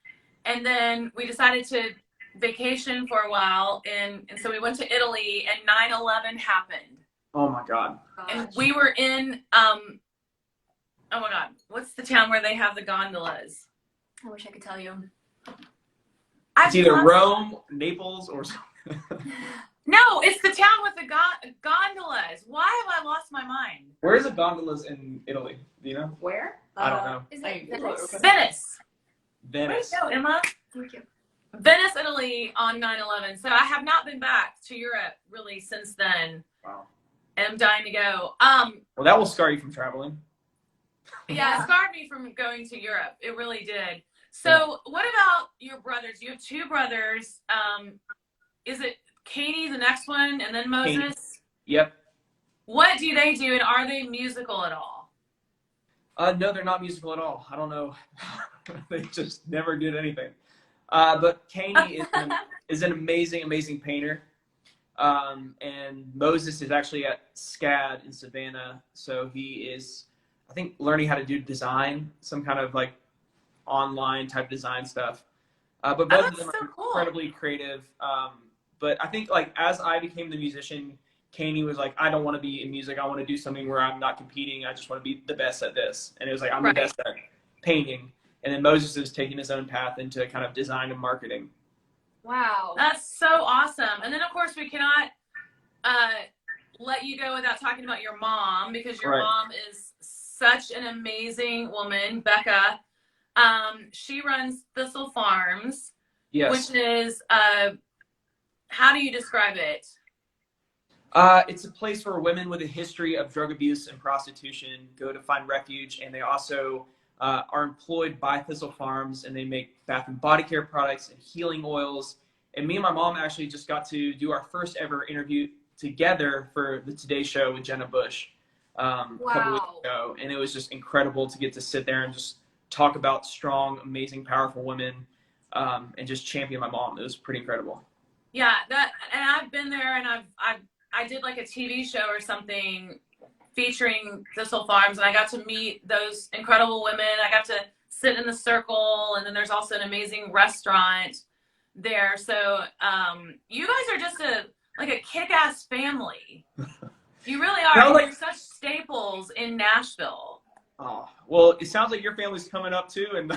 And then we decided to vacation for a while. And so we went to Italy, and 9/11 happened. Oh, my God. And we were in, oh, my God. What's the town where they have the gondolas? I wish I could tell you. It's either Rome, Naples, or something. No, it's the town with the gondolas. Why have I lost my mind? Where is the gondolas in Italy? Do you know? Where? I don't know. Is it Venice? Venice. Venice. Way to go, Emma. Thank you. Venice, Italy on 9/11. So I have not been back to Europe really since then. Wow. And I'm dying to go. Well, that will scar you from traveling. Yeah, it scarred me from going to Europe. It really did. So what about your brothers? You have two brothers. Is it Katie, the next one, and then Moses? Katie. Yep. What do they do, and are they musical at all? No, they're not musical at all. I don't know. They just never did anything. But Katie is an amazing, amazing painter. And Moses is actually at SCAD in Savannah, so he is, I think, learning how to do design, some kind of like online type design stuff. But both of them so are cool. incredibly creative. But I think like as I became the musician, Kanye was like, I don't want to be in music. I want to do something where I'm not competing. I just want to be the best at this. And it was like, I'm the best at painting. And then Moses is taking his own path into kind of design and marketing. Wow. That's so awesome. And then, of course, we cannot let you go without talking about your mom, because your mom is such an amazing woman, Becca. She runs Thistle Farms, which is, how do you describe it? It's a place where women with a history of drug abuse and prostitution go to find refuge, and they also are employed by Thistle Farms, and they make bath and body care products and healing oils. And me and my mom actually just got to do our first ever interview together for the Today Show with Jenna Bush a couple weeks ago, and it was just incredible to get to sit there and just talk about strong, amazing, powerful women, and just champion my mom. It was pretty incredible. Yeah, and I've been there, and I did like a TV show or something featuring Thistle Farms, and I got to meet those incredible women. I got to sit in the circle, and then there's also an amazing restaurant there. So you guys are just a kick-ass family. You really are. You're such staples in Nashville. Oh, well, it sounds like your family's coming up too, and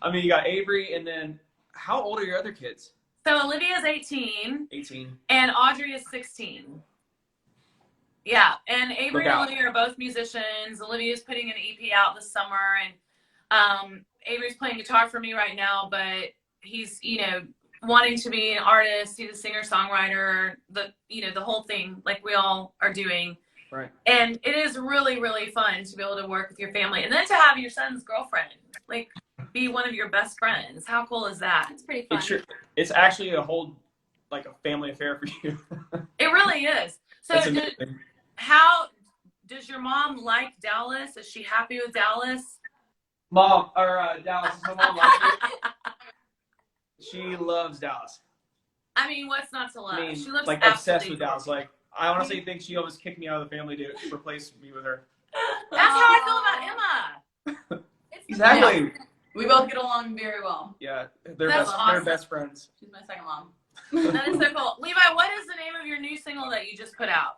I mean, you got Avery, and then how old are your other kids? So Olivia's 18. 18. And Audrey is 16. Yeah, and Avery and Olivia are both musicians. Olivia's putting an EP out this summer, and Avery's playing guitar for me right now, but he's, wanting to be an artist. He's a singer-songwriter, the whole thing, like we all are doing. Right. And it is really, really fun to be able to work with your family, and then to have your son's girlfriend, be one of your best friends. How cool is that? It's pretty fun. It's actually a whole, a family affair for you. It really is. So how does your mom like Dallas? Is she happy with Dallas? Dallas, my mom likes it. She loves Dallas. I mean, what's not to love? She looks obsessed with Dallas. I honestly think she almost kicked me out of the family to replace me with her. That's how I feel about Emma. Exactly. Yeah. We both get along very well. Yeah, they're best friends. She's my second mom. That is so cool. Levi, what is the name of your new single that you just put out?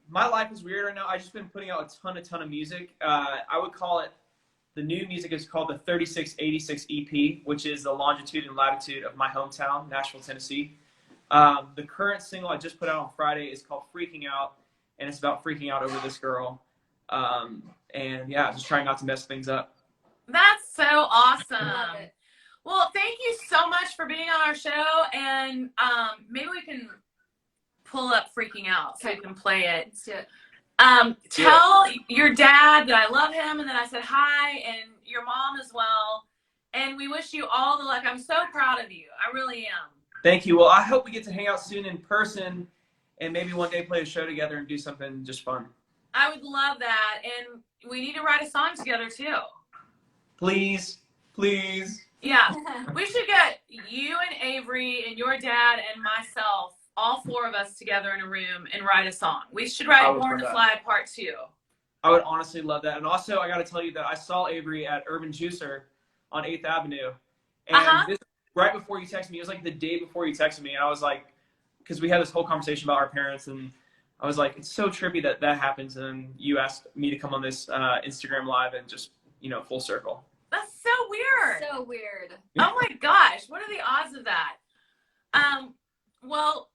My life is weird right now. I've just been putting out a ton of music. I would call it, the new music is called the 3686 EP, which is the longitude and latitude of my hometown, Nashville, Tennessee. The current single I just put out on Friday is called Freaking Out, and it's about freaking out over this girl. And yeah, just trying not to mess things up. That's so awesome. Well, thank you so much for being on our show, and maybe we can pull up Freaking Out so you can play it. Let's do it. Tell your dad that I love him and that I said hi, and your mom as well. And we wish you all the luck. I'm so proud of you. I really am. Thank you. Well, I hope we get to hang out soon in person and maybe one day play a show together and do something just fun. I would love that. And we need to write a song together too. Please. Yeah. We should get you and Avery and your dad and myself, all four of us together in a room and write a song. We should write Born to Fly Part 2. I would honestly love that. And also, I got to tell you that I saw Avery at Urban Juicer on 8th Avenue. And this, right before you texted me, it was like the day before you texted me. And I was like, because we had this whole conversation about our parents. And I was like, it's so trippy that happens. And you asked me to come on this Instagram Live and just, full circle. That's so weird. So weird. Oh my gosh. What are the odds of that? Well,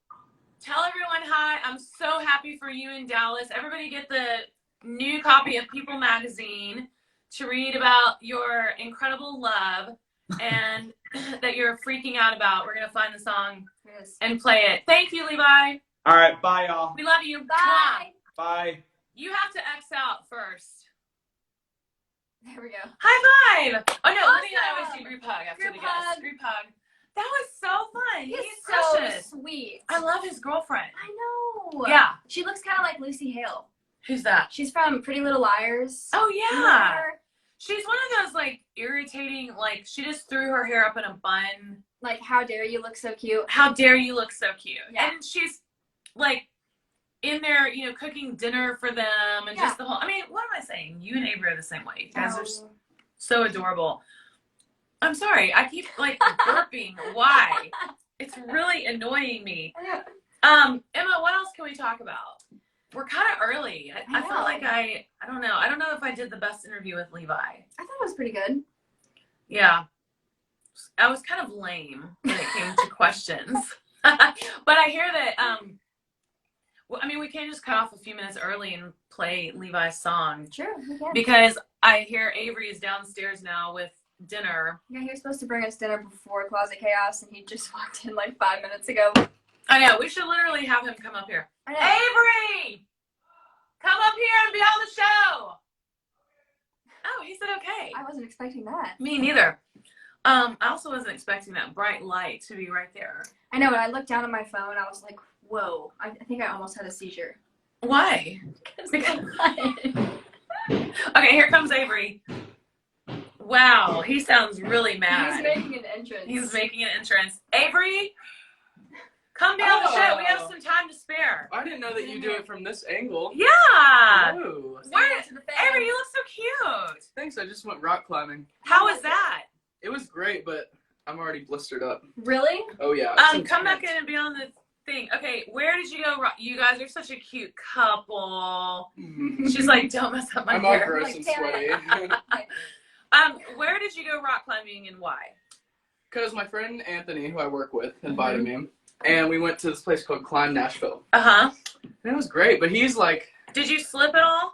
tell everyone hi. I'm so happy for you in Dallas. Everybody get the new copy of People Magazine to read about your incredible love and that you're freaking out about. We're going to find the song and play it. Thank you, Levi. All right. Bye, y'all. We love you. Bye. Bye. You have to X out first. There we go. High five. Oh, no. Awesome. Libby and I always do group hug after the guest. Group hug. That was so fun. He's precious. so sweet. I love his girlfriend. I know. Yeah. She looks kind of like Lucy Hale. Who's that? She's from Pretty Little Liars. Oh, yeah. She's one of those, irritating, she just threw her hair up in a bun. Like, how dare you look so cute? How dare you look so cute? Yeah. And she's like in there, cooking dinner for them and just the whole. I mean, what am I saying? You and Avery are the same way. You guys are so adorable. I'm sorry, I keep like burping. Why? It's really annoying me. Emma, what else can we talk about? We're kind of early. I felt like I don't know. I don't know if I did the best interview with Levi. I thought it was pretty good. Yeah. I was kind of lame when it came to questions. But I hear that, we can just cut off a few minutes early and play Levi's song. Sure, we can. Because I hear Avery is downstairs now with dinner. Yeah, he was supposed to bring us dinner before Closet Chaos, and he just walked in like 5 minutes ago. I know. We should literally have him come up here. Avery! Come up here and be on the show! Oh, he said okay. I wasn't expecting that. Me neither. I also wasn't expecting that bright light to be right there. I know, when I looked down at my phone, I was like, whoa. I think I almost had a seizure. Why? Because Okay, here comes Avery. Wow, he sounds really mad. He's making an entrance. He's making an entrance. Avery, come be on the show. We have some time to spare. I didn't know that you do it from this angle. Yeah. Oh. Avery, you look so cute. Thanks, I just went rock climbing. How was that? It was great, but I'm already blistered up. Really? Oh, yeah. Come back in and be on the thing. Okay, where did you go? You guys are such a cute couple. She's like, don't mess up my I'm all hair. gross and sweaty. Where did you go rock climbing and why? Because my friend Anthony, who I work with, invited me, and we went to this place called Climb Nashville. Uh-huh. And it was great, but he's like... Did you slip at all?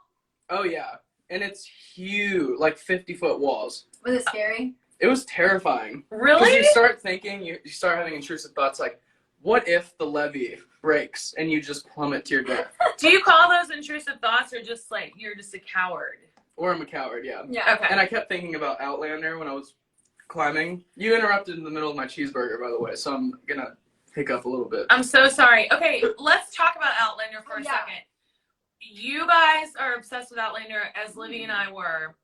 Oh, yeah. And it's huge, like 50-foot walls. Was it scary? It was terrifying. Really? Because you start thinking, you start having intrusive thoughts like, what if the levee breaks and you just plummet to your death? Do you call those intrusive thoughts or just like, you're just a coward? Or I'm a coward, yeah. Yeah. Okay. And I kept thinking about Outlander when I was climbing. You interrupted in the middle of my cheeseburger, by the way, so I'm going to pick up a little bit. I'm so sorry. Okay, let's talk about Outlander for a second. You guys are obsessed with Outlander, as Libby and I were.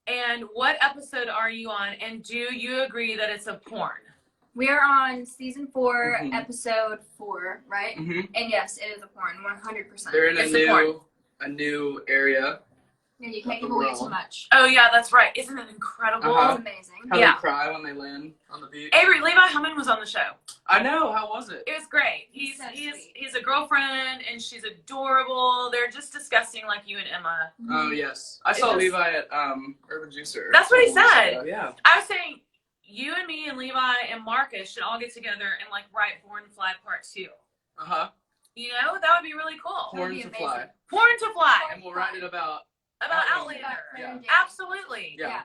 And what episode are you on? And do you agree that it's a porn? We are on season 4, episode 4, right? Mm-hmm. And yes, it is a porn, 100%. They're in It's a new area. And you can't give away too much. Oh, yeah, that's right. Isn't it incredible? Uh-huh. It's amazing. How they cry when they land on the beach. Avery, Levi Hummon was on the show. I know. How was it? It was great. He's a girlfriend, and she's adorable. They're just disgusting like you and Emma. Oh, yes. I saw Levi at Urban Juicer. That's what he said. Yeah. I was saying, you and me and Levi and Marcus should all get together and like write Born to Fly Part 2. Uh-huh. You know, that would be really cool. Porn to fly. Porn to fly. And we'll write it about Outlander. Yeah. Absolutely. Yeah.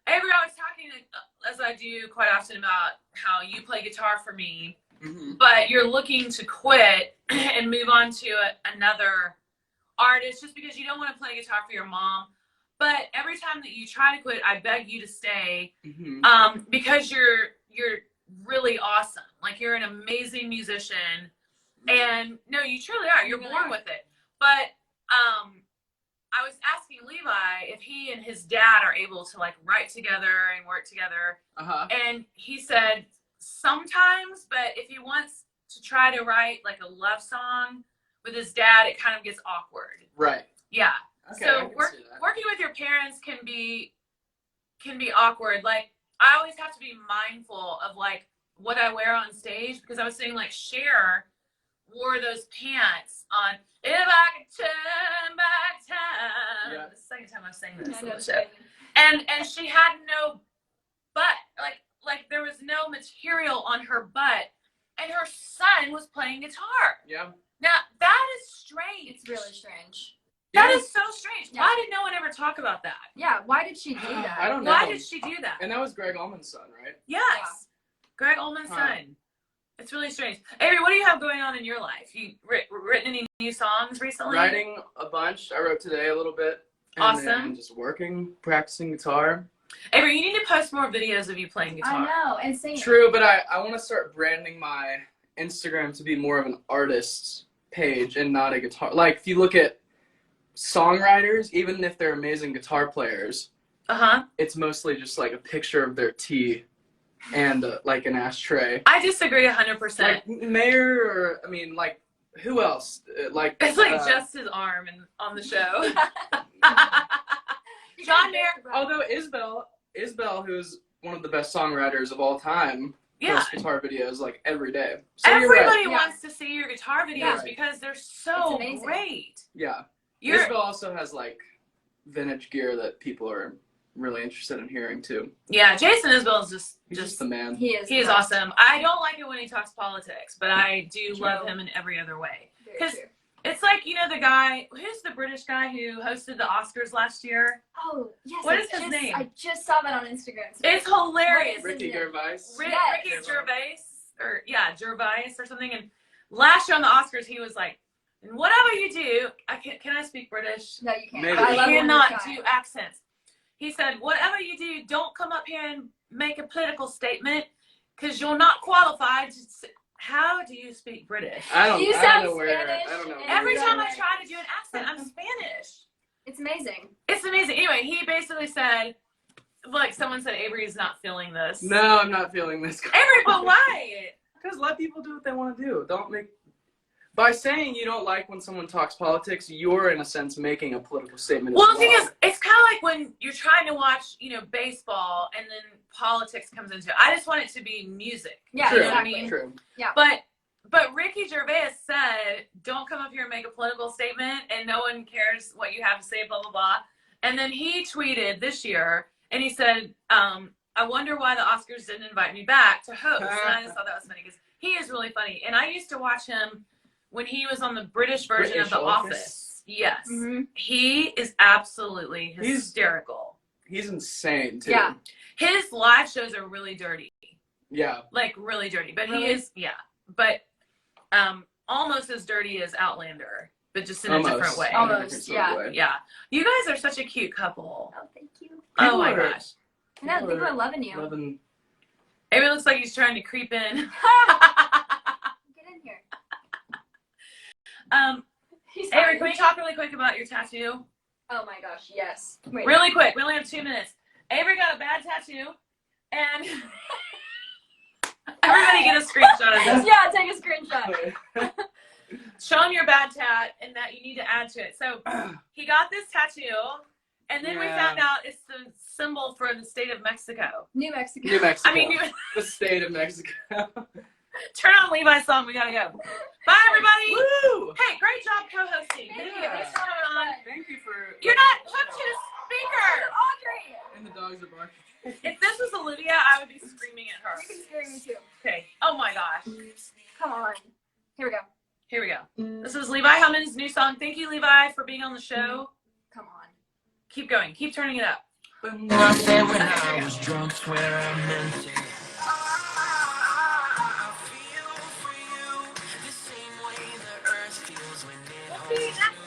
Avery, I was talking, as I do quite often, about how you play guitar for me, but you're looking to quit and move on to another artist just because you don't want to play guitar for your mom. But every time that you try to quit, I beg you to stay because you're really awesome. Like, you're an amazing musician. And no, you truly are. You're born with it. But I was asking Levi if he and his dad are able to like write together and work together. And he said sometimes, but if he wants to try to write like a love song with his dad, it kind of gets awkward. Right. Yeah. Okay, So working with your parents can be awkward. Like, I always have to be mindful of like what I wear on stage, because I was saying like Cher wore those pants on If I Could Turn Back Time. Yeah. The second time I've sang this on the show. And she had no butt. Like there was no material on her butt. And her son was playing guitar. Yeah. Now that is strange. It's really strange. That is so strange. Yeah. Why did no one ever talk about that? Yeah, why did she do that? I don't know. Why did she do that? And that was Greg Allman's son, right? Yes. Yeah. Greg Allman's son. It's really strange. Avery, what do you have going on in your life? You written any new songs recently? Writing a bunch. I wrote today a little bit. And Awesome. then just working, practicing guitar. Avery, you need to post more videos of you playing guitar. I know, and singing. True, but I want to start branding my Instagram to be more of an artist's page and not a guitar. Like, if you look at songwriters, even if they're amazing guitar players, it's mostly just like a picture of their tee and like an ashtray. I disagree 100%. Like mayor, or I mean, like who else? Like It's like just his arm and on the show. John Mayer. Although Isabel, who's one of the best songwriters of all time, posts guitar videos like every day. So everybody wants to see your guitar videos because they're so great. Yeah. You're... Isabel also has like vintage gear that people are really interested in hearing too. Yeah, Jason Isbell is just the man. He is. He is awesome. I don't like it when he talks politics, but I do love him in every other way. Because it's like, you know, the guy, who's the British guy who hosted the Oscars last year? Oh, yes. What is his name? I just saw that on Instagram. It's hilarious. Ricky Gervais. Ricky Gervais, or Gervais or something. And last year on the Oscars, he was like, and whatever you do, can I speak British? No, you can't. Maybe. I cannot do accents. He said, whatever you do, don't come up here and make a political statement because you're not qualified. How do you speak British? I don't know. Every time I try to do an accent, I'm Spanish. It's amazing. It's amazing. Anyway, he basically said, like someone said, Avery is not feeling this. No, I'm not feeling this. Avery, but why? Because let people do what they want to do. Don't make... By saying you don't like when someone talks politics, you're in a sense making a political statement. Well, the thing is, it's kind of like when you're trying to watch, you know, baseball and then politics comes into it. I just want it to be music. Yeah, true, you know what I mean? True. Yeah. But Ricky Gervais said, don't come up here and make a political statement and no one cares what you have to say, blah, blah, blah. And then he tweeted this year and he said, I wonder why the Oscars didn't invite me back to host. And I just thought that was funny because he is really funny. And I used to watch him when he was on the British version of The Office. Yes. Mm-hmm. He is absolutely hysterical. He's insane, too. Yeah. His live shows are really dirty. Yeah. Like, really dirty. But really? he is, but almost as dirty as Outlander, but just in a different way. Almost, yeah. Yeah. You guys are such a cute couple. Oh, thank you. Oh, my gosh. No, people are loving you. Avery looks like he's trying to creep in. Get in here. Avery, can we talk really quick about your tattoo? Oh my gosh, yes. Wait. Really quick. We only have 2 minutes. Avery got a bad tattoo, and everybody get a screenshot of this. Yeah, take a screenshot. Show him your bad tat and that you need to add to it. So he got this tattoo, and then we found out it's the symbol for the state of Mexico. New Mexico. New Mexico. I mean, the state of Mexico. Turn on Levi's song. We gotta go. Bye, everybody. Woo! Hey, great job co-hosting. Thank you. Thanks for coming on. Thank you for... You're not hooked to the speaker. Audrey. And the dogs are barking. If this was Olivia, I would be screaming at her. You can scream me too. Okay. Oh my gosh. Come on. Here we go. Here we go. This is Levi Hummon's new song. Thank you, Levi, for being on the show. Come on. Keep going. Keep turning it up. When I said when I was drunk, swear I meant it. I feel for you the same way the earth feels when it holds you.